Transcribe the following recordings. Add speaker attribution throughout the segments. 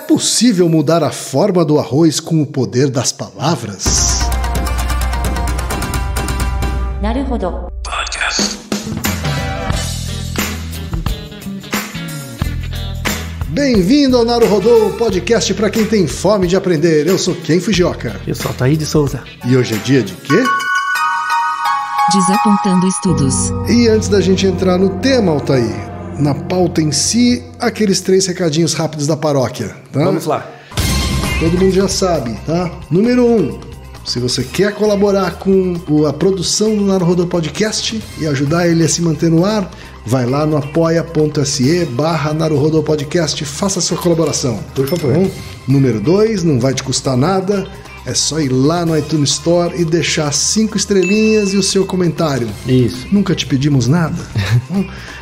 Speaker 1: possível mudar a forma do arroz com o poder das palavras?
Speaker 2: Naruhodo.
Speaker 1: Bem-vindo ao Naruhodo, podcast para quem tem fome de aprender. Eu sou Ken Fujioka.
Speaker 3: Eu sou Altair de Souza.
Speaker 1: E hoje é dia de quê?
Speaker 2: Desapontando estudos.
Speaker 1: E antes da gente entrar no tema, Altair, na pauta em si, aqueles 3 recadinhos rápidos da paróquia, tá?
Speaker 3: Vamos lá.
Speaker 1: Todo mundo já sabe, tá? Número 1, se você quer colaborar com a produção do Naruhodo Podcast e ajudar ele a se manter no ar, vai lá no apoia.se/Naruhodo Podcast, faça a sua colaboração, por favor. Bom, número 2, não vai te custar nada, é só ir lá no iTunes Store e deixar 5 estrelinhas e o seu comentário.
Speaker 3: Isso.
Speaker 1: Nunca te pedimos nada.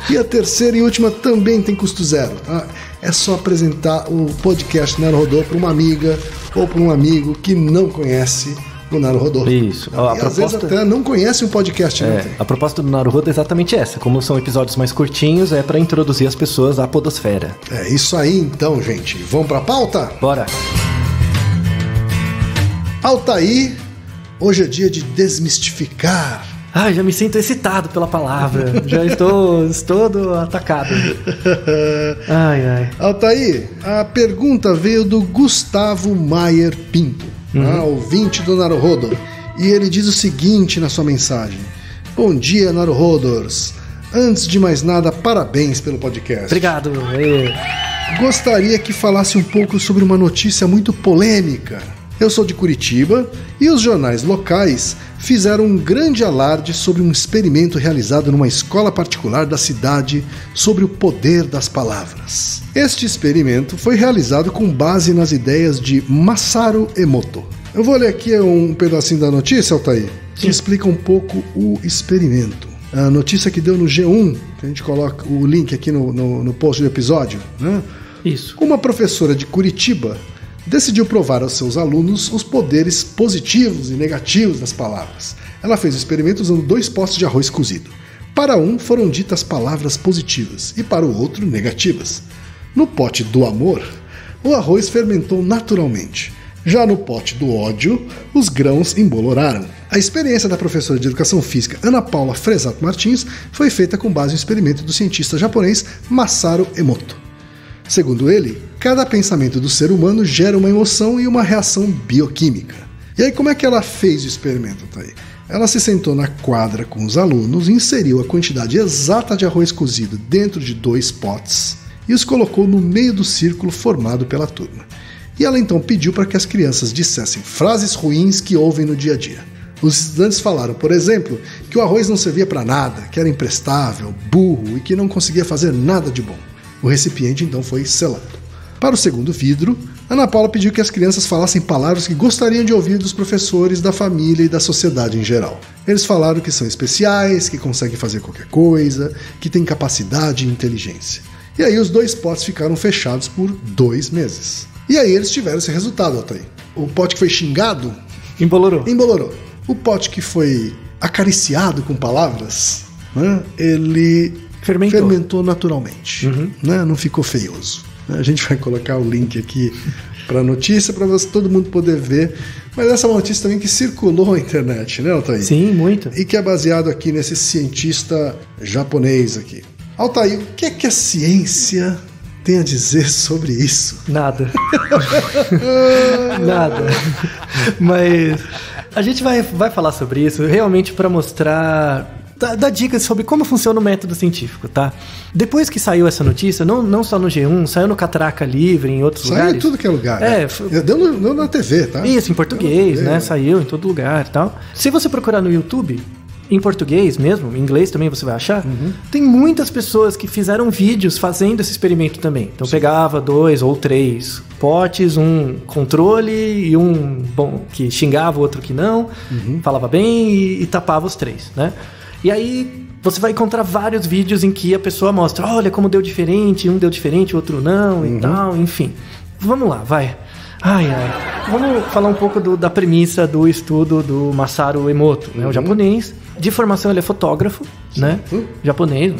Speaker 1: E a terceira e última também tem custo zero, tá? É só apresentar o podcast Naruhodo para uma amiga ou para um amigo que não conhece o Naruhodo.
Speaker 3: Isso.
Speaker 1: Às vezes até não conhece o podcast.
Speaker 3: A proposta do Naruhodo é exatamente essa. Como são episódios mais curtinhos, é para introduzir as pessoas à podosfera.
Speaker 1: É isso aí então, gente. Vamos para a pauta?
Speaker 3: Bora.
Speaker 1: Altair, hoje é dia de desmistificar.
Speaker 3: Já me sinto excitado pela palavra. Já estou todo atacado.
Speaker 1: Altair, a pergunta veio do Gustavo Maier Pinto, ouvinte do Naruhodo. E ele diz o seguinte na sua mensagem: Bom dia, Naruhodors. Antes de mais nada, parabéns pelo podcast.
Speaker 3: Obrigado.
Speaker 1: Gostaria que falasse um pouco sobre uma notícia muito polêmica. Eu sou de Curitiba e os jornais locais fizeram um grande alarde sobre um experimento realizado numa escola particular da cidade sobre o poder das palavras. Este experimento foi realizado com base nas ideias de Masaru Emoto. Eu vou ler aqui um pedacinho da notícia, Altair, que explica um pouco o experimento. A notícia que deu no G1, que a gente coloca o link aqui no post do episódio, né?
Speaker 3: Isso.
Speaker 1: Uma professora de Curitiba decidiu provar aos seus alunos os poderes positivos e negativos das palavras. Ela fez o experimento usando 2 potes de arroz cozido. Para um foram ditas palavras positivas e para o outro negativas. No pote do amor, o arroz fermentou naturalmente. Já no pote do ódio, os grãos emboloraram. A experiência da professora de Educação Física Ana Paula Fresato Martins foi feita com base no experimento do cientista japonês Masaru Emoto. Segundo ele, cada pensamento do ser humano gera uma emoção e uma reação bioquímica. E aí, como é que ela fez o experimento, tá aí? Ela se sentou na quadra com os alunos, inseriu a quantidade exata de arroz cozido dentro de 2 potes e os colocou no meio do círculo formado pela turma. E ela então pediu para que as crianças dissessem frases ruins que ouvem no dia a dia. Os estudantes falaram, por exemplo, que o arroz não servia para nada, que era imprestável, burro e que não conseguia fazer nada de bom. O recipiente então foi selado. Para o segundo vidro, Ana Paula pediu que as crianças falassem palavras que gostariam de ouvir dos professores, da família e da sociedade em geral. Eles falaram que são especiais, que conseguem fazer qualquer coisa, que têm capacidade e inteligência. E aí os 2 potes ficaram fechados por 2 meses. E aí eles tiveram esse resultado, Altair. O pote que foi xingado... Embolorou. O pote que foi acariciado com palavras, né, ele... Fermentou naturalmente, né? Não ficou feioso. A gente vai colocar o link aqui para a notícia para todo mundo poder ver. Mas essa é uma notícia também que circulou na internet, né, Altair?
Speaker 3: Sim, muito.
Speaker 1: E que é baseado aqui nesse cientista japonês aqui. Altair, o que é que a ciência tem a dizer sobre isso?
Speaker 3: Nada. Nada. Mas a gente vai falar sobre isso realmente para mostrar... Dá dicas sobre como funciona o método científico, tá? Depois que saiu essa notícia, não só no G1, saiu no Catraca Livre, em outros lugares.
Speaker 1: Saiu em tudo que é lugar. Deu na TV, tá?
Speaker 3: Isso, em português, né? Saiu em todo lugar e tal. Se você procurar no YouTube, em português mesmo, em inglês também você vai achar, tem muitas pessoas que fizeram vídeos fazendo esse experimento também. Então pegava 2 ou 3 potes, um controle e um que xingava, o outro que não, falava bem e tapava os 3, né? E aí você vai encontrar vários vídeos em que a pessoa mostra, olha como deu diferente, um deu diferente, o outro não e tal, enfim. Vamos lá, vai. Vamos falar um pouco da premissa do estudo do Masaru Emoto, né? O japonês. De formação ele é fotógrafo, né? Japonês,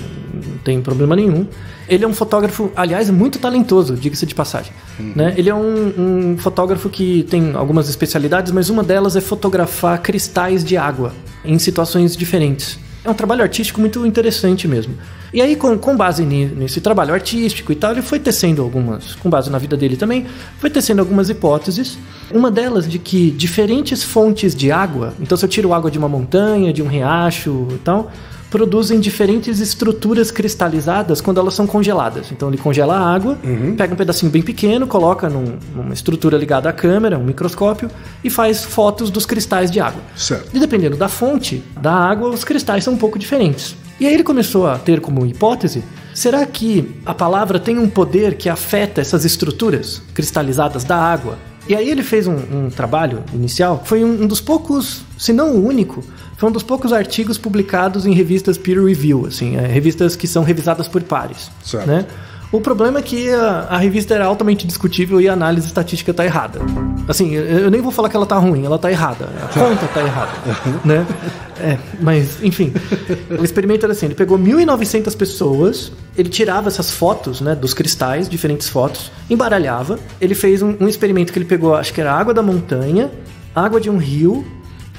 Speaker 3: tem problema nenhum. Ele é um fotógrafo, aliás, muito talentoso, diga-se de passagem. Né? Ele é um fotógrafo que tem algumas especialidades, mas uma delas é fotografar cristais de água em situações diferentes. É um trabalho artístico muito interessante mesmo. E aí, com base nesse trabalho artístico e tal, ele foi tecendo algumas, com base na vida dele também, foi tecendo algumas hipóteses. Uma delas de que diferentes fontes de água, então se eu tiro água de uma montanha, de um riacho e tal, produzem diferentes estruturas cristalizadas quando elas são congeladas. Então ele congela a água, pega um pedacinho bem pequeno, coloca numa estrutura ligada à câmera, um microscópio, e faz fotos dos cristais de água.
Speaker 1: Certo.
Speaker 3: E dependendo da fonte da água, os cristais são um pouco diferentes. E aí ele começou a ter como hipótese, será que a palavra tem um poder que afeta essas estruturas cristalizadas da água? E aí ele fez um trabalho inicial, foi um dos poucos, se não o único, foi um dos poucos artigos publicados em revistas peer review, assim, revistas que são revisadas por pares.
Speaker 1: Certo.
Speaker 3: Né? O problema é que a revista era altamente discutível e a análise estatística está errada. Assim, eu nem vou falar que ela está ruim, ela está errada. A conta está errada. Né? Mas, enfim, o experimento era assim, ele pegou 1.900 pessoas, ele tirava essas fotos, né, dos cristais, diferentes fotos, embaralhava, ele fez um experimento que ele pegou, acho que era água da montanha, água de um rio,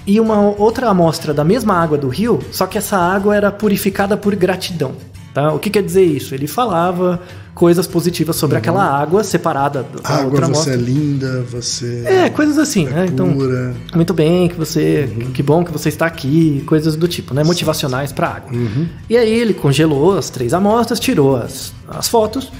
Speaker 3: e uma outra amostra da mesma água do rio, só que essa água era purificada por gratidão. Tá? O que quer dizer isso? Ele falava coisas positivas sobre aquela água separada da
Speaker 1: água,
Speaker 3: outra amostra.
Speaker 1: você é linda, você
Speaker 3: coisas assim, né? Então,
Speaker 1: pura.
Speaker 3: muito bem que você, que bom que você está aqui, coisas do tipo, né? Motivacionais para água. E aí ele congelou as 3 amostras, tirou as fotos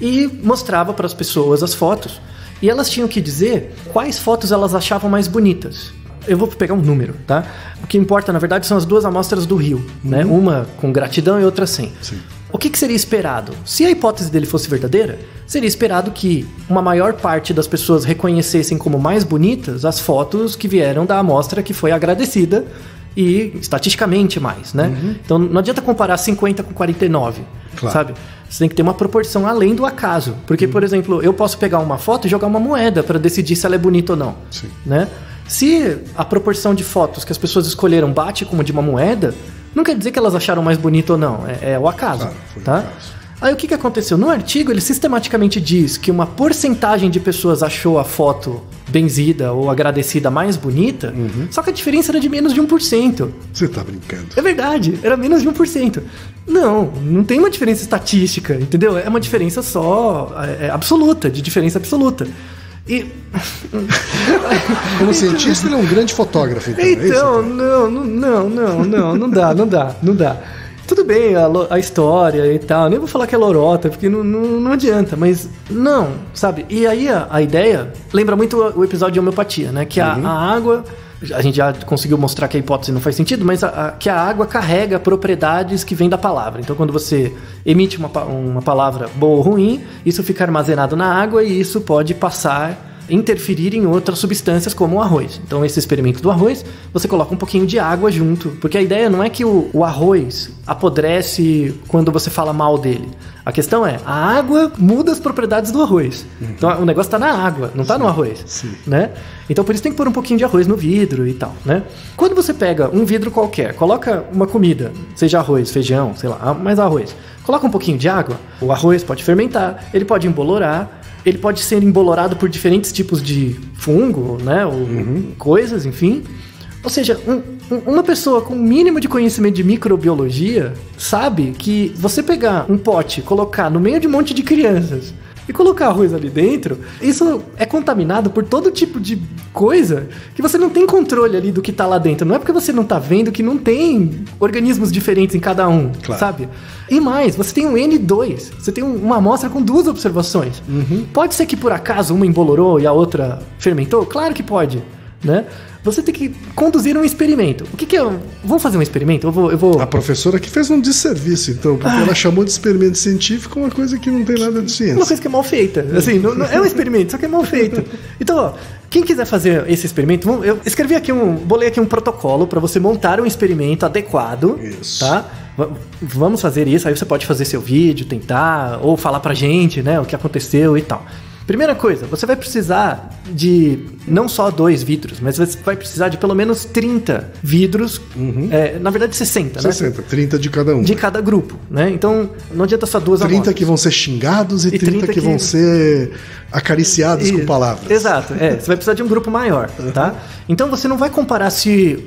Speaker 3: e mostrava para as pessoas as fotos. E elas tinham que dizer quais fotos elas achavam mais bonitas. Eu vou pegar um número, tá? O que importa, na verdade, são as 2 amostras do rio, né? Uma com gratidão e outra sem.
Speaker 1: Sim.
Speaker 3: O que seria esperado? Se a hipótese dele fosse verdadeira, seria esperado que uma maior parte das pessoas reconhecessem como mais bonitas as fotos que vieram da amostra que foi agradecida e estatisticamente mais, né? Então não adianta comparar 50 com 49,
Speaker 1: claro.
Speaker 3: Sabe? Você tem que ter uma proporção além do acaso. Porque, por exemplo, eu posso pegar uma foto e jogar uma moeda para decidir se ela é bonita ou não.
Speaker 1: Sim.
Speaker 3: Né? Se a proporção de fotos que as pessoas escolheram bate com uma de uma moeda, não quer dizer que elas acharam mais bonito ou não. É o acaso.
Speaker 1: Claro, foi
Speaker 3: tá?
Speaker 1: o acaso.
Speaker 3: Aí o que aconteceu? No artigo ele sistematicamente diz que uma porcentagem de pessoas achou a foto benzida ou agradecida mais bonita, só que a diferença era de menos de 1%.
Speaker 1: Você tá brincando.
Speaker 3: É verdade, era menos de 1%. Não tem uma diferença estatística, entendeu? É uma diferença só absoluta, de diferença absoluta. E...
Speaker 1: Como cientista, ele é um grande fotógrafo, então.
Speaker 3: Então, não dá. Tudo bem, a história e tal, nem vou falar que é lorota, porque não adianta, mas não, sabe? E aí a ideia lembra muito o episódio de homeopatia, né? Que a água, a gente já conseguiu mostrar que a hipótese não faz sentido, mas que a água carrega propriedades que vêm da palavra. Então, quando você emite uma palavra boa ou ruim, isso fica armazenado na água e isso pode interferir em outras substâncias como o arroz. Então esse experimento do arroz, você coloca um pouquinho de água junto, porque a ideia não é que o arroz apodrece quando você fala mal dele. A questão é, a água muda as propriedades do arroz. Então o negócio está na água, não está no arroz. Né? Então por isso tem que pôr um pouquinho de arroz no vidro e tal. Né? Quando você pega um vidro qualquer, coloca uma comida, seja arroz, feijão, sei lá, mais arroz, coloca um pouquinho de água, o arroz pode fermentar, ele pode embolorar, ele pode ser embolorado por diferentes tipos de fungo, né? Ou coisas, enfim. Ou seja, uma pessoa com o mínimo de conhecimento de microbiologia sabe que você pegar um pote, colocar no meio de um monte de crianças e colocar arroz ali dentro, isso é contaminado por todo tipo de coisa que você não tem controle ali do que tá lá dentro. Não é porque você não tá vendo que não tem organismos diferentes em cada um, claro. Sabe? E mais, você tem um N2, você tem uma amostra com 2 observações. Pode ser que por acaso uma embolorou e a outra fermentou? Claro que pode, né? Você tem que conduzir um experimento. O que é? Vamos fazer um experimento? Eu vou...
Speaker 1: A professora que fez um desserviço, então, porque ela chamou de experimento científico uma coisa que não tem nada de ciência.
Speaker 3: Uma coisa que é mal feita. Assim, não é um experimento, só que é mal feito. Então, ó, quem quiser fazer esse experimento, eu escrevi aqui bolei aqui um protocolo para você montar um experimento adequado. Isso. Tá? Vamos fazer isso, aí você pode fazer seu vídeo, tentar, ou falar pra gente, né, o que aconteceu e tal. Primeira coisa, você vai precisar de não só 2 vidros, mas você vai precisar de pelo menos 30 vidros, na verdade 60, né?
Speaker 1: 60, 30 de cada um.
Speaker 3: De cada grupo, né? Então, não adianta só 2
Speaker 1: 30
Speaker 3: amostras.
Speaker 1: que vão ser xingados e 30 que vão ser acariciados com palavras.
Speaker 3: Exato, você vai precisar de um grupo maior, tá? Então, você não vai comparar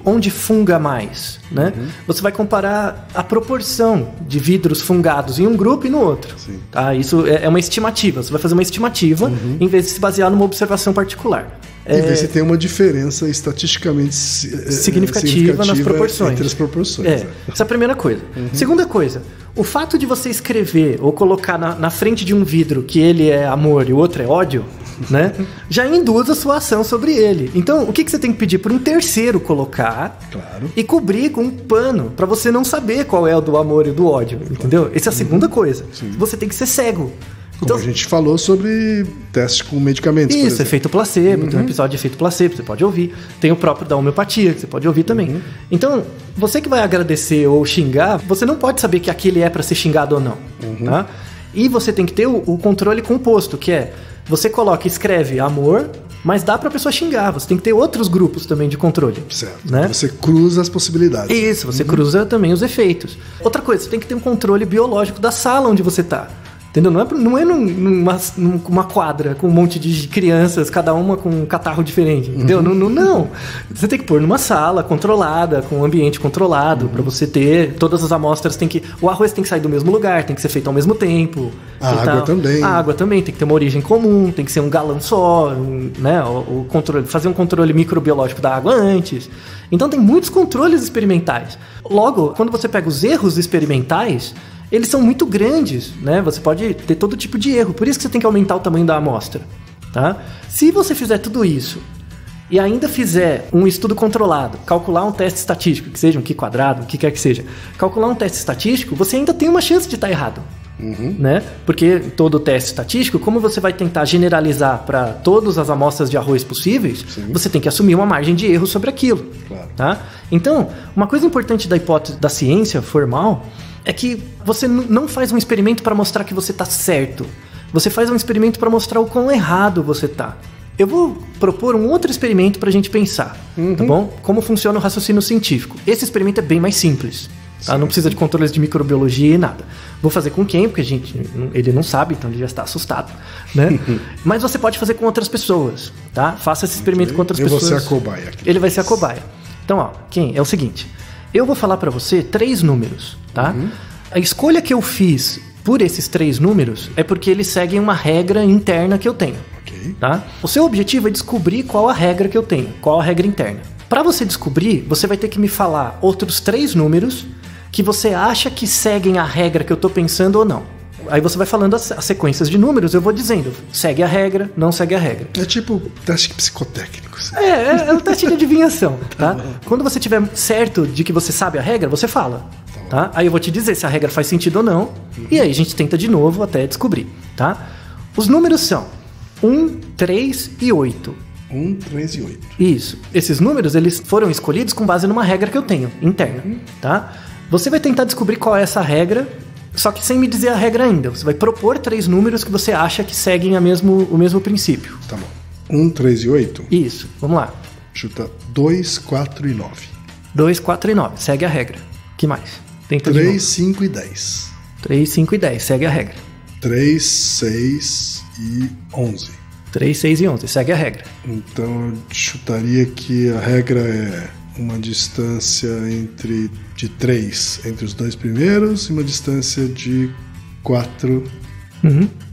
Speaker 3: onde funga mais, né? Você vai comparar a proporção de vidros fungados em um grupo e no outro.
Speaker 1: Sim.
Speaker 3: Tá? Isso é uma estimativa, você vai fazer uma estimativa em vez de se basear numa observação particular.
Speaker 1: E ver se tem uma diferença estatisticamente significativa
Speaker 3: nas proporções.
Speaker 1: Entre as proporções.
Speaker 3: Essa é a primeira coisa. Segunda coisa, o fato de você escrever ou colocar na frente de um vidro que ele é amor e o outro é ódio, né, já induz a sua ação sobre ele. Então, o que você tem que pedir para um terceiro colocar e cobrir com um pano para você não saber qual é o do amor e do ódio, entendeu? Essa é a segunda coisa. Sim. Você tem que ser cego.
Speaker 1: Como a gente falou sobre teste com medicamentos.
Speaker 3: Isso, efeito placebo. Tem um episódio de efeito placebo, você pode ouvir. Tem o próprio da homeopatia, que você pode ouvir também. Então, você que vai agradecer ou xingar, você não pode saber que aquele é para ser xingado ou não. Tá? E você tem que ter o controle composto, que é, você coloca, escreve amor, mas dá para a pessoa xingar. Você tem que ter outros grupos também de controle.
Speaker 1: Certo.
Speaker 3: Né?
Speaker 1: Você cruza as possibilidades.
Speaker 3: Isso, você cruza também os efeitos. Outra coisa, você tem que ter um controle biológico da sala onde você está. Entendeu? Não é numa quadra com um monte de crianças, cada uma com um catarro diferente, entendeu? Não. Você tem que pôr numa sala controlada, com um ambiente controlado, para você ter todas as amostras. O arroz tem que sair do mesmo lugar, tem que ser feito ao mesmo tempo.
Speaker 1: A água também.
Speaker 3: A água também tem que ter uma origem comum, tem que ser um galão só, né? O controle, fazer um controle microbiológico da água antes. Então tem muitos controles experimentais. Logo, quando você pega os erros experimentais, eles são muito grandes, né? Você pode ter todo tipo de erro. Por isso que você tem que aumentar o tamanho da amostra, tá? Se você fizer tudo isso e ainda fizer um estudo controlado, calcular um teste estatístico, que seja um Q², o que quer que seja, calcular um teste estatístico, você ainda tem uma chance de estar errado. Né? Porque todo teste estatístico, como você vai tentar generalizar para todas as amostras de arroz possíveis, você tem que assumir uma margem de erro sobre aquilo.
Speaker 1: Claro.
Speaker 3: Tá? Então, uma coisa importante da hipótese da ciência formal é que você não faz um experimento para mostrar que você está certo. Você faz um experimento para mostrar o quão errado você está. Eu vou propor um outro experimento para a gente pensar, tá bom? Como funciona o raciocínio científico. Esse experimento é bem mais simples. Tá? Não precisa de controles de microbiologia e nada. Vou fazer com quem? Porque ele não sabe, então ele já está assustado. Né? Mas você pode fazer com outras pessoas. Tá? Faça esse experimento com outras pessoas.
Speaker 1: Eu vou ser a cobaia aqui.
Speaker 3: Ele vai ser a cobaia. Então, ó, quem? É o seguinte. Eu vou falar para você 3 números. Tá? A escolha que eu fiz por esses 3 números é porque eles seguem uma regra interna que eu tenho. Tá? O seu objetivo é descobrir qual a regra que eu tenho. Qual a regra interna. Para você descobrir, você vai ter que me falar outros 3 números que você acha que seguem a regra que eu tô pensando ou não. Aí você vai falando as sequências de números, eu vou dizendo, segue a regra, não segue a regra.
Speaker 1: É tipo teste psicotécnico. Assim.
Speaker 3: É um teste de adivinhação, tá? Quando você tiver certo de que você sabe a regra, você fala, tá? Aí eu vou te dizer se a regra faz sentido ou não, e aí a gente tenta de novo até descobrir, tá? Os números são 1, 3 e 8.
Speaker 1: 1, 3 e 8.
Speaker 3: Isso. Esses números, eles foram escolhidos com base numa regra que eu tenho, interna, tá? Você vai tentar descobrir qual é essa regra, só que sem me dizer a regra ainda. Você vai propor 3 números que você acha que seguem o mesmo princípio.
Speaker 1: Tá bom. 1, 3 e 8?
Speaker 3: Isso. Vamos lá.
Speaker 1: Chuta 2, 4 e 9.
Speaker 3: 2, 4 e 9. Segue a regra. Que mais? Tenta
Speaker 1: 3, 5 e 10.
Speaker 3: 3, 5 e 10. Segue a regra.
Speaker 1: 3, 6 e 11.
Speaker 3: 3, 6 e 11. Segue a regra.
Speaker 1: Então eu chutaria que a regra é uma distância de 3 entre os 2 primeiros e uma distância de 4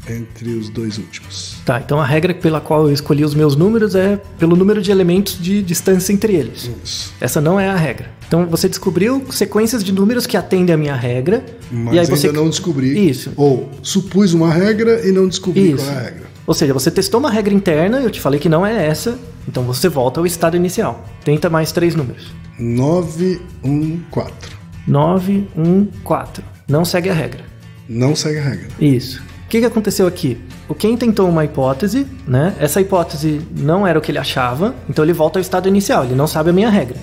Speaker 1: entre os 2 últimos.
Speaker 3: Tá, então a regra pela qual eu escolhi os meus números é pelo número de elementos de distância entre eles.
Speaker 1: Isso.
Speaker 3: Essa não é a regra. Então você descobriu sequências de números que atendem a minha regra.
Speaker 1: Mas
Speaker 3: e aí
Speaker 1: ainda
Speaker 3: você
Speaker 1: não descobri.
Speaker 3: Isso.
Speaker 1: Ou supus uma regra e não descobri qual é a regra.
Speaker 3: Ou seja, você testou uma regra interna, eu te falei que não é essa, então você volta ao estado inicial. Tenta mais 3 números.
Speaker 1: 9, 1, 4.
Speaker 3: 9, 1, 4. Não segue a regra.
Speaker 1: Não segue a regra.
Speaker 3: Isso. O que aconteceu aqui? O Ken tentou uma hipótese, né? Essa hipótese não era o que ele achava, então ele volta ao estado inicial, ele não sabe a minha regra.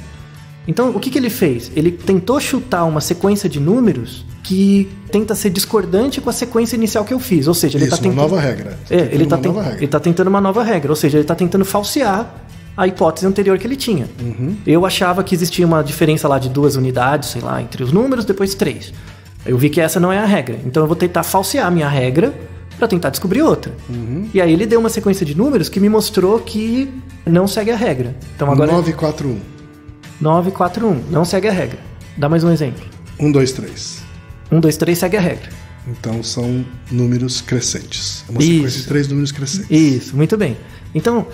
Speaker 3: Então, o que ele fez? Ele tentou chutar uma sequência de números que tenta ser discordante com a sequência inicial que eu fiz. Ou seja, ele está tentando...
Speaker 1: uma nova regra.
Speaker 3: Ele está tentando uma nova regra. Ou seja, ele está tentando falsear a hipótese anterior que ele tinha. Eu achava que existia uma diferença lá de 2 unidades, sei lá, entre os números, depois 3. Eu vi que essa não é a regra. Então eu vou tentar falsear a minha regra para tentar descobrir outra. E aí ele deu uma sequência de números que me mostrou que não segue a regra. Então agora
Speaker 1: 941.
Speaker 3: 941, não segue a regra. Dá mais um exemplo.
Speaker 1: 1, 2, 3.
Speaker 3: 1, 2, 3 segue a regra.
Speaker 1: Então são números crescentes. É uma sequência de 3 números crescentes.
Speaker 3: Isso, muito bem. Então,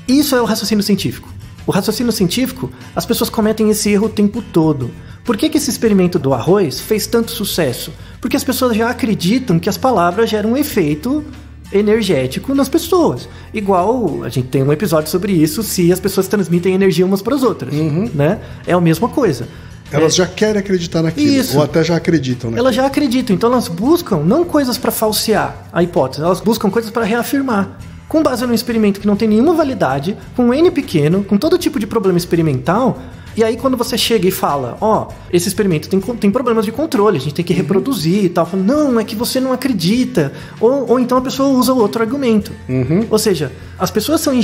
Speaker 3: isso é o raciocínio científico. O raciocínio científico, as pessoas cometem esse erro o tempo todo. Por que esse experimento do arroz fez tanto sucesso? Porque as pessoas já acreditam que as palavras geram um efeito energético nas pessoas. Igual, a gente tem um episódio sobre isso, se as pessoas transmitem energia umas para as outras. Né? É a mesma coisa.
Speaker 1: Elas já querem acreditar naquilo,
Speaker 3: Isso.
Speaker 1: ou até já acreditam naquilo.
Speaker 3: Elas já acreditam, então elas buscam não coisas para falsear a hipótese, elas buscam coisas para reafirmar. Com base num experimento que não tem nenhuma validade, com um N pequeno, com todo tipo de problema experimental. E aí quando você chega e fala, esse experimento tem problemas de controle, a gente tem que reproduzir e tal. Fala, não, é que você não acredita. Ou então a pessoa usa outro argumento. Ou seja, as pessoas são em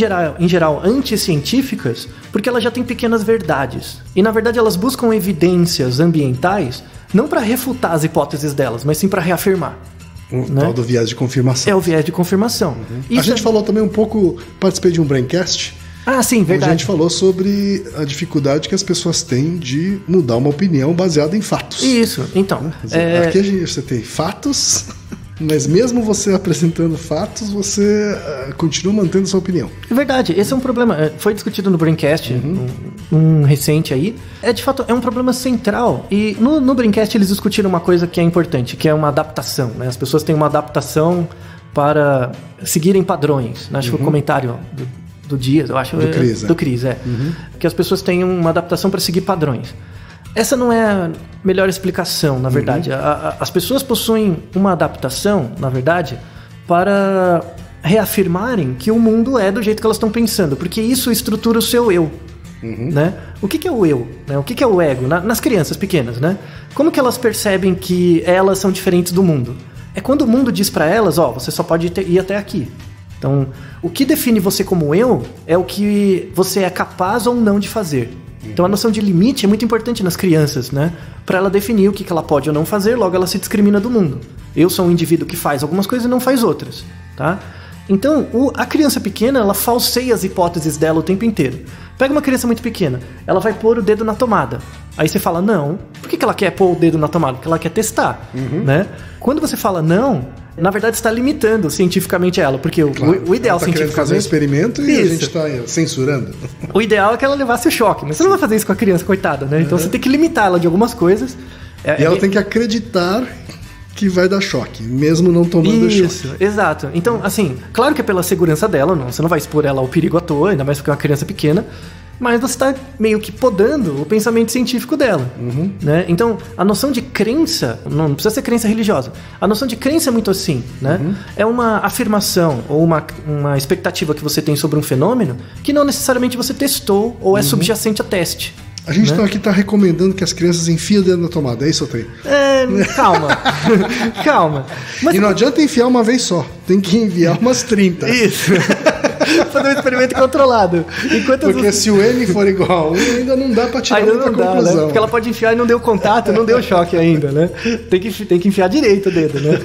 Speaker 3: geral anticientíficas porque elas já têm pequenas verdades. E na verdade elas buscam evidências ambientais não para refutar as hipóteses delas, mas sim para reafirmar.
Speaker 1: O tal do viés de confirmação.
Speaker 3: É o viés de confirmação.
Speaker 1: A gente falou também um pouco, participei de um Braincast,
Speaker 3: sim, verdade.
Speaker 1: onde a gente falou sobre a dificuldade que as pessoas têm de mudar uma opinião baseada em fatos.
Speaker 3: Isso, então.
Speaker 1: Aqui você tem fatos, mas mesmo você apresentando fatos, você continua mantendo sua opinião.
Speaker 3: É verdade, esse é um problema. Foi discutido no Braincast, um recente aí. De fato, é um problema central. E no Braincast eles discutiram uma coisa que é importante, que é uma adaptação. Né? As pessoas têm uma adaptação para seguirem padrões. Né? Acho que foi o comentário do Dias, eu acho. Do Cris, Que as pessoas têm uma adaptação para seguir padrões. Essa não é a melhor explicação, na verdade. As pessoas possuem uma adaptação, na verdade, para reafirmarem que o mundo é do jeito que elas estão pensando, porque isso estrutura o seu eu. Né? O que é o eu? Né? O que é o ego? Nas crianças pequenas, né? Como que elas percebem que elas são diferentes do mundo? É quando o mundo diz para elas, você só pode ir até aqui. Então, o que define você como eu é o que você é capaz ou não de fazer. Então a noção de limite é muito importante nas crianças, né? Para ela definir o que ela pode ou não fazer, logo ela se discrimina do mundo. Eu sou um indivíduo que faz algumas coisas e não faz outras, tá? Então, a criança pequena, ela falseia as hipóteses dela o tempo inteiro. Pega uma criança muito pequena, ela vai pôr o dedo na tomada. Aí você fala, não. Por que ela quer pôr o dedo na tomada? Porque ela quer testar, né? Quando você fala não, na verdade está limitando cientificamente ela, porque o ideal
Speaker 1: ela
Speaker 3: cientificamente...
Speaker 1: fazer um experimento e a gente está censurando.
Speaker 3: O ideal é que ela levasse o choque, mas você não vai fazer isso com a criança, coitada, né? Então você tem que limitar ela de algumas coisas.
Speaker 1: E ela tem que acreditar que vai dar choque, mesmo não tomando choque.
Speaker 3: Isso, exato. Então, assim, claro que é pela segurança dela, você não vai expor ela ao perigo à toa, ainda mais porque é uma criança pequena, mas você está meio que podando o pensamento científico dela. Né? Então, a noção de crença, não precisa ser crença religiosa, a noção de crença é muito assim, né? É uma afirmação ou uma expectativa que você tem sobre um fenômeno que não necessariamente você testou ou é subjacente a teste.
Speaker 1: A gente aqui está recomendando que as crianças enfiem o dedo na tomada, é isso, Otei?
Speaker 3: Calma. Calma.
Speaker 1: Mas não adianta enfiar uma vez só, tem que enviar umas 30.
Speaker 3: Isso. Fazer um experimento controlado.
Speaker 1: Porque se o N for igual a 1, ainda não dá para tirar muita conclusão.
Speaker 3: Né? Porque ela pode enfiar e não deu contato, não deu choque ainda, né? Tem que enfiar direito o dedo, né?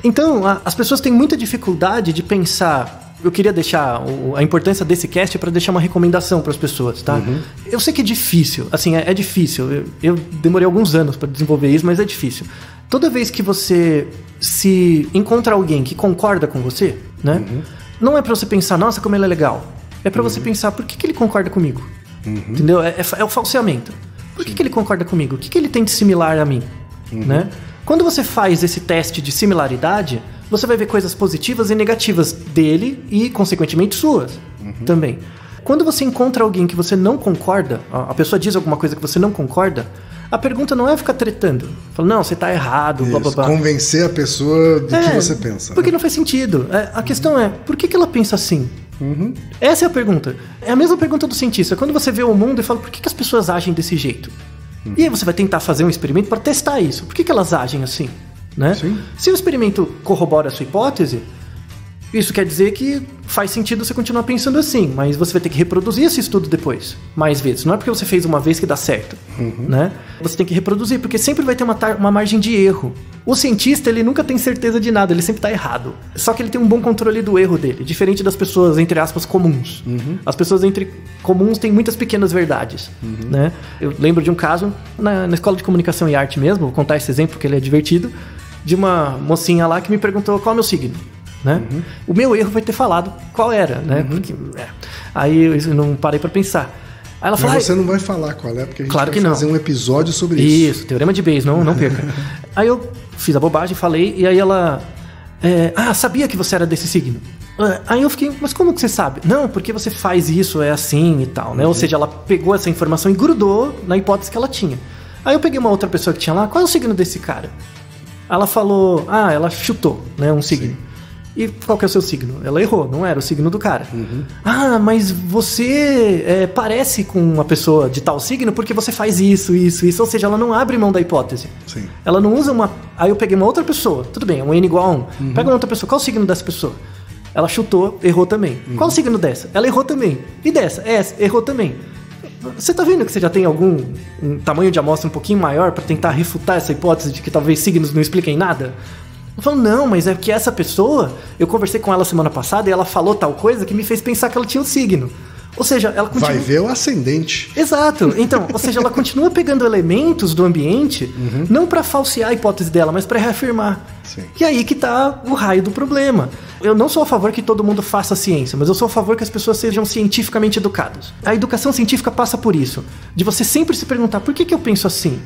Speaker 3: Então, as pessoas têm muita dificuldade de pensar. Eu queria deixar a importância desse cast para deixar uma recomendação para as pessoas, tá? Eu sei que é difícil, assim, é difícil. Eu demorei alguns anos para desenvolver isso, mas é difícil. Toda vez que você se encontra alguém que concorda com você, né? Não é para você pensar, nossa, como ele é legal. É para você pensar, por que ele concorda comigo? Entendeu? É o falseamento. Por que ele concorda comigo? O que ele tem de similar a mim? Né? Quando você faz esse teste de similaridade, você vai ver coisas positivas e negativas dele e, consequentemente, suas também. Quando você encontra alguém que você não concorda, a pessoa diz alguma coisa que você não concorda, a pergunta não é ficar tretando. Fala, não, você tá errado, blá, blá, blá.
Speaker 1: Convencer a pessoa do que você pensa.
Speaker 3: Porque não faz sentido. A questão é, por que ela pensa assim? Essa é a pergunta. É a mesma pergunta do cientista. Quando você vê o mundo e fala, por que as pessoas agem desse jeito? E aí você vai tentar fazer um experimento para testar isso. Por que elas agem assim? Né? Se o experimento corrobora a sua hipótese, isso quer dizer que faz sentido você continuar pensando assim, mas você vai ter que reproduzir esse estudo depois, mais vezes. Não é porque você fez uma vez que dá certo, né? Você tem que reproduzir, porque sempre vai ter uma margem de erro. O cientista, ele nunca tem certeza de nada, ele sempre está errado. Só que ele tem um bom controle do erro dele, diferente das pessoas, entre aspas, comuns. As pessoas comuns têm muitas pequenas verdades, né? Eu lembro de um caso, na Escola de Comunicação e Arte mesmo, vou contar esse exemplo porque ele é divertido, de uma mocinha lá que me perguntou qual é o meu signo. Né? O meu erro foi ter falado qual era, né? Porque, aí eu não parei para pensar. Aí ela falou,
Speaker 1: mas você não vai falar qual é, porque a gente
Speaker 3: claro
Speaker 1: vai fazer um episódio sobre isso.
Speaker 3: Isso, teorema de Bayes, não perca. Aí eu fiz a bobagem, falei, e aí ela... sabia que você era desse signo. Aí eu fiquei, mas como que você sabe? Não, porque você faz isso, é assim e tal, né? Ou seja, ela pegou essa informação e grudou na hipótese que ela tinha. Aí eu peguei uma outra pessoa que tinha lá, qual é o signo desse cara? Ela falou, ela chutou, né, um signo. Sim. E qual que é o seu signo? Ela errou, não era o signo do cara. Mas você parece com uma pessoa de tal signo porque você faz isso. Ou seja, ela não abre mão da hipótese.
Speaker 1: Sim.
Speaker 3: Ela não usa uma... Aí eu peguei uma outra pessoa, tudo bem, um N igual a 1. Pega uma outra pessoa, qual o signo dessa pessoa? Ela chutou, errou também. Qual o signo dessa? Ela errou também. E dessa? Essa, errou também. Você tá vendo que você já tem um tamanho de amostra um pouquinho maior para tentar refutar essa hipótese de que talvez signos não expliquem nada? Eu falo, não, mas é que essa pessoa, eu conversei com ela semana passada e ela falou tal coisa que me fez pensar que ela tinha um signo. Ou seja, ela continua...
Speaker 1: Vai ver o ascendente.
Speaker 3: Exato. Então, ou seja, ela continua pegando elementos do ambiente, não para falsear a hipótese dela, mas para reafirmar.
Speaker 1: Sim.
Speaker 3: E aí que tá o raio do problema. Eu não sou a favor que todo mundo faça ciência, mas eu sou a favor que as pessoas sejam cientificamente educadas. A educação científica passa por isso, de você sempre se perguntar, por que eu penso assim?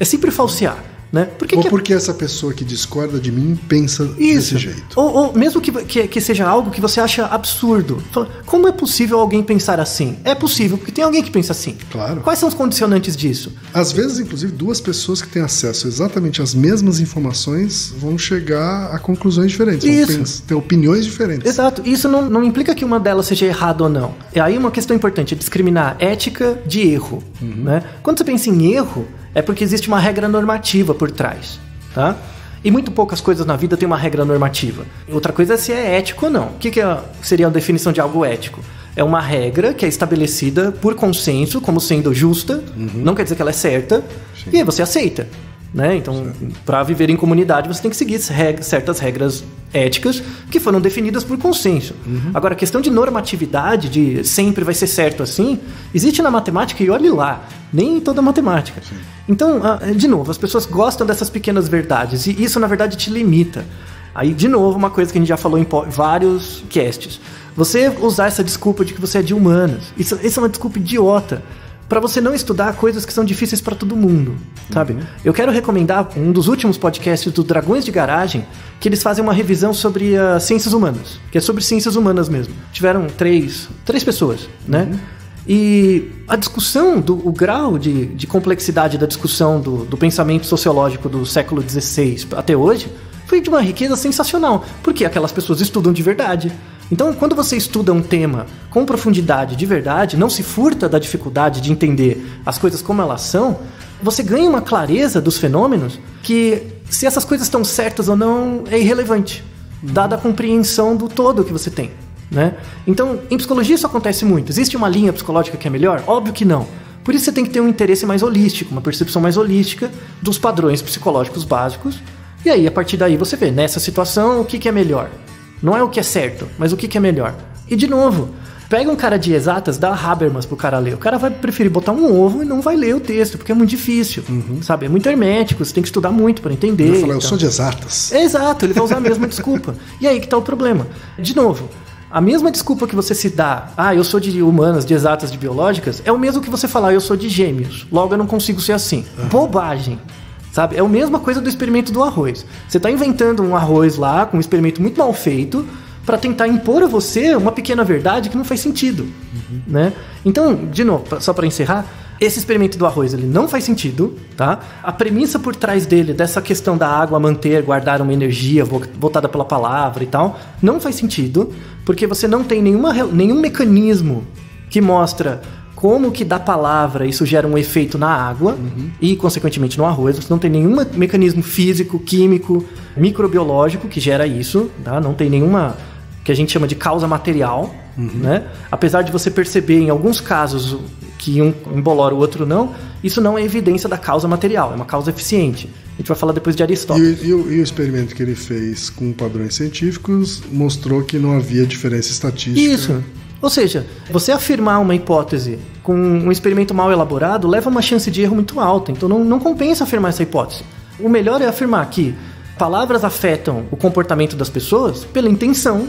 Speaker 3: É sempre falsear. Né?
Speaker 1: Porque essa pessoa que discorda de mim pensa desse jeito.
Speaker 3: Ou mesmo que seja algo que você acha absurdo. Fala, como é possível alguém pensar assim? É possível, porque tem alguém que pensa assim.
Speaker 1: Claro.
Speaker 3: Quais são os condicionantes disso?
Speaker 1: Às vezes, inclusive, duas pessoas que têm acesso exatamente às mesmas informações vão chegar a conclusões diferentes. Vão ter opiniões diferentes.
Speaker 3: Exato. Isso não implica que uma delas seja errada ou não. E aí uma questão importante é discriminar ética de erro. Né? Quando você pensa em erro, é porque existe uma regra normativa por trás, tá? E muito poucas coisas na vida têm uma regra normativa. Outra coisa é se é ético ou não. O que seria a definição de algo ético? É uma regra que é estabelecida por consenso como sendo justa, não quer dizer que ela é certa, e aí você aceita. Né? Então, para viver em comunidade, você tem que seguir certas regras éticas que foram definidas por consenso. Agora, a questão de normatividade, de sempre vai ser certo assim, existe na matemática e olhe lá, nem em toda matemática.
Speaker 1: Sim.
Speaker 3: Então, de novo, as pessoas gostam dessas pequenas verdades e isso, na verdade, te limita. Aí, de novo, uma coisa que a gente já falou em vários casts. Você usar essa desculpa de que você é de humanas, isso é uma desculpa idiota. Para você não estudar coisas que são difíceis para todo mundo, sabe? Eu quero recomendar um dos últimos podcasts do Dragões de Garagem, que eles fazem uma revisão sobre as ciências humanas, que é sobre ciências humanas mesmo. Tiveram três pessoas, né? E a discussão, o grau de complexidade da discussão do pensamento sociológico do século XVI até hoje foi de uma riqueza sensacional, porque aquelas pessoas estudam de verdade. Então, quando você estuda um tema com profundidade de verdade, não se furta da dificuldade de entender as coisas como elas são, você ganha uma clareza dos fenômenos que, se essas coisas estão certas ou não, é irrelevante, dada a compreensão do todo que você tem, né? Então, em psicologia isso acontece muito. Existe uma linha psicológica que é melhor? Óbvio que não. Por isso você tem que ter um interesse mais holístico, uma percepção mais holística dos padrões psicológicos básicos. E aí, a partir daí, você vê, nessa situação, o que é melhor? Não é o que é certo, mas o que é melhor. E, de novo, pega um cara de exatas, dá Habermas pro cara ler. O cara vai preferir botar um ovo e não vai ler o texto, porque é muito difícil, sabe? É muito hermético, você tem que estudar muito para entender.
Speaker 1: Ele vai falar, eu sou de exatas.
Speaker 3: Exato, ele vai usar a mesma desculpa. E aí que tá o problema. De novo, a mesma desculpa que você se dá, eu sou de humanas, de exatas, de biológicas, é o mesmo que você falar, eu sou de gêmeos, logo eu não consigo ser assim. Bobagem. Sabe? É a mesma coisa do experimento do arroz. Você está inventando um arroz lá, com um experimento muito mal feito, para tentar impor a você uma pequena verdade que não faz sentido. Né? Então, de novo, só para encerrar, Esse experimento do arroz, ele não faz sentido, tá? A premissa por trás dele, dessa questão da água manter, guardar uma energia voltada pela palavra e tal, não faz sentido, porque você não tem nenhum mecanismo que mostra como que da palavra isso gera um efeito na água e, consequentemente, no arroz. Você não tem nenhum mecanismo físico, químico, microbiológico que gera isso, tá? Não tem nenhuma que a gente chama de causa material, né? Apesar de você perceber em alguns casos que um embolora o outro não, isso não é evidência da causa material, é uma causa eficiente. A gente vai falar depois de Aristóteles.
Speaker 1: E o experimento que ele fez com padrões científicos mostrou que não havia diferença estatística.
Speaker 3: Isso. Ou seja, você afirmar uma hipótese com um experimento mal elaborado leva uma chance de erro muito alta. Então não compensa afirmar essa hipótese. O melhor é afirmar que palavras afetam o comportamento das pessoas pela intenção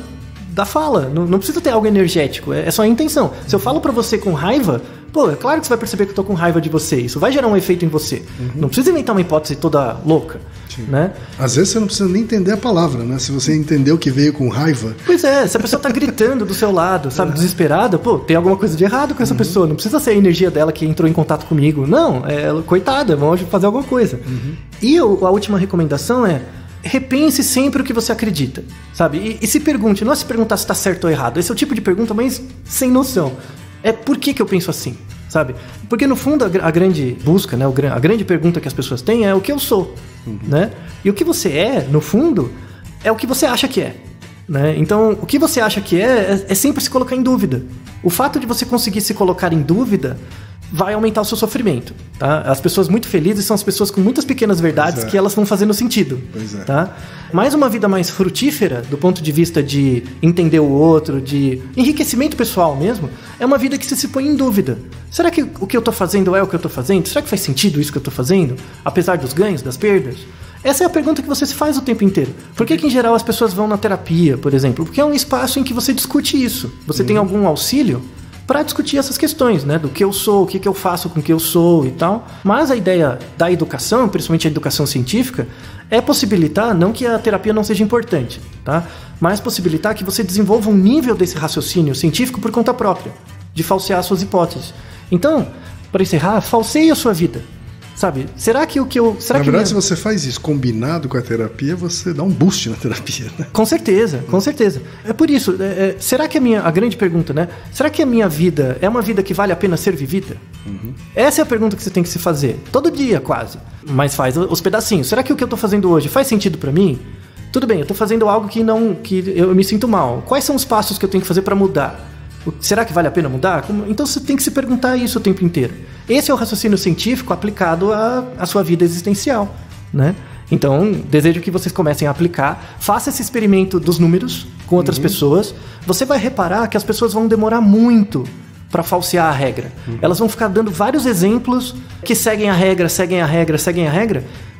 Speaker 3: da fala. Não precisa ter algo energético, é só a intenção. Se eu falo pra você com raiva, pô, é claro que você vai perceber que eu tô com raiva de você. Isso vai gerar um efeito em você. Não precisa inventar uma hipótese toda louca. Né?
Speaker 1: Às vezes você não precisa nem entender a palavra, né? Se você entendeu que veio com raiva.
Speaker 3: Pois é, se a pessoa tá gritando do seu lado, sabe, desesperada, pô, tem alguma coisa de errado com essa pessoa. Não precisa ser a energia dela que entrou em contato comigo. Não, coitada, vamos fazer alguma coisa. E a última recomendação é: repense sempre o que você acredita, sabe? E se pergunte, não é se perguntar se tá certo ou errado. Esse é o tipo de pergunta, mas sem noção. É por que eu penso assim, sabe? Porque no fundo a grande busca, né, a grande pergunta que as pessoas têm é o que eu sou, né? E o que você é, no fundo, é o que você acha que é, né? Então, o que você acha que é sempre se colocar em dúvida. O fato de você conseguir se colocar em dúvida vai aumentar o seu sofrimento, tá? As pessoas muito felizes são as pessoas com muitas pequenas verdades que elas vão fazendo sentido, tá? Mas uma vida mais frutífera, do ponto de vista de entender o outro, de enriquecimento pessoal mesmo, é uma vida que se põe em dúvida. Será que o que eu tô fazendo é o que eu tô fazendo? Será que faz sentido isso que eu tô fazendo? Apesar dos ganhos, das perdas? Essa é a pergunta que você se faz o tempo inteiro. Por que em geral as pessoas vão na terapia, por exemplo? Porque é um espaço em que você discute isso. Você tem algum auxílio para discutir essas questões, né? Do que eu sou, o que eu faço com o que eu sou e tal. Mas a ideia da educação, principalmente a educação científica, é possibilitar, não que a terapia não seja importante, tá? Mas possibilitar que você desenvolva um nível desse raciocínio científico por conta própria, de falsear suas hipóteses. Então, para encerrar, falseie a sua vida. Sabe, será que o que eu...
Speaker 1: Na verdade, se você faz isso combinado com a terapia, você dá um boost na terapia, né?
Speaker 3: Com certeza, com certeza. É por isso, será que a grande pergunta, né? Será que a minha vida é uma vida que vale a pena ser vivida? Essa é a pergunta que você tem que se fazer. Todo dia, quase. Mas faz os pedacinhos. Será que o que eu tô fazendo hoje faz sentido pra mim? Tudo bem, eu tô fazendo algo que eu me sinto mal. Quais são os passos que eu tenho que fazer pra mudar? Será que vale a pena mudar? Então você tem que se perguntar isso o tempo inteiro. Esse é o raciocínio científico aplicado à sua vida existencial, né? Então, desejo que vocês comecem a aplicar. Faça esse experimento dos números com outras pessoas. Você vai reparar que as pessoas vão demorar muito para falsear a regra. Elas vão ficar dando vários exemplos que seguem a regra,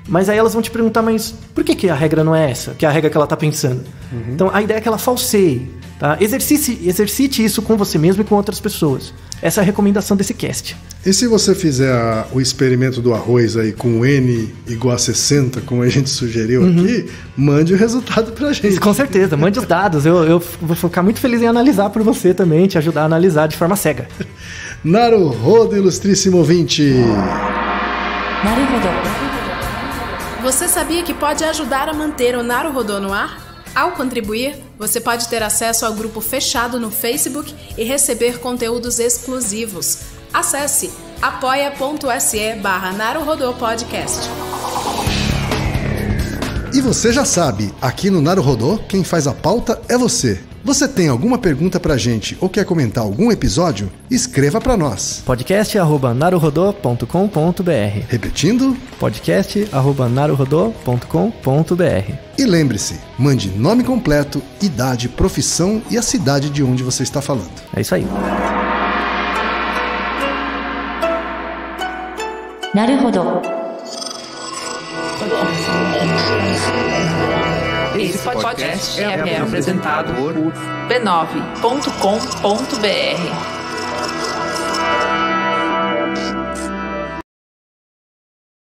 Speaker 3: mas aí elas vão te perguntar, mas por que a regra não é essa? Que é a regra que ela está pensando. Então, a ideia é que ela falseie. Tá? Exercite isso com você mesmo e com outras pessoas. Essa é a recomendação desse cast.
Speaker 1: E se você fizer o experimento do arroz aí com N igual a 60, como a gente sugeriu aqui, mande o resultado pra gente.
Speaker 3: Com certeza, mande os dados. Eu vou ficar muito feliz em analisar por você também, te ajudar a analisar de forma cega.
Speaker 1: Naruhodo, ilustríssimo ouvinte.
Speaker 2: Naruhodo.
Speaker 4: Você sabia que pode ajudar a manter o Naruhodo no ar? Ao contribuir, você pode ter acesso ao grupo fechado no Facebook e receber conteúdos exclusivos. Acesse apoia.se/Naruhodô Podcast.
Speaker 1: E você já sabe, aqui no Naruhodô, quem faz a pauta é você. Você tem alguma pergunta pra gente ou quer comentar algum episódio? Escreva pra nós.
Speaker 3: podcast@naruhodô.com.br.
Speaker 1: Repetindo?
Speaker 3: podcast@naruhodô.com.br.
Speaker 1: E lembre-se, mande nome completo, idade, profissão e a cidade de onde você está falando.
Speaker 3: É isso aí.
Speaker 2: Naruhodo.
Speaker 5: Esse podcast é apresentado por b9.com.br.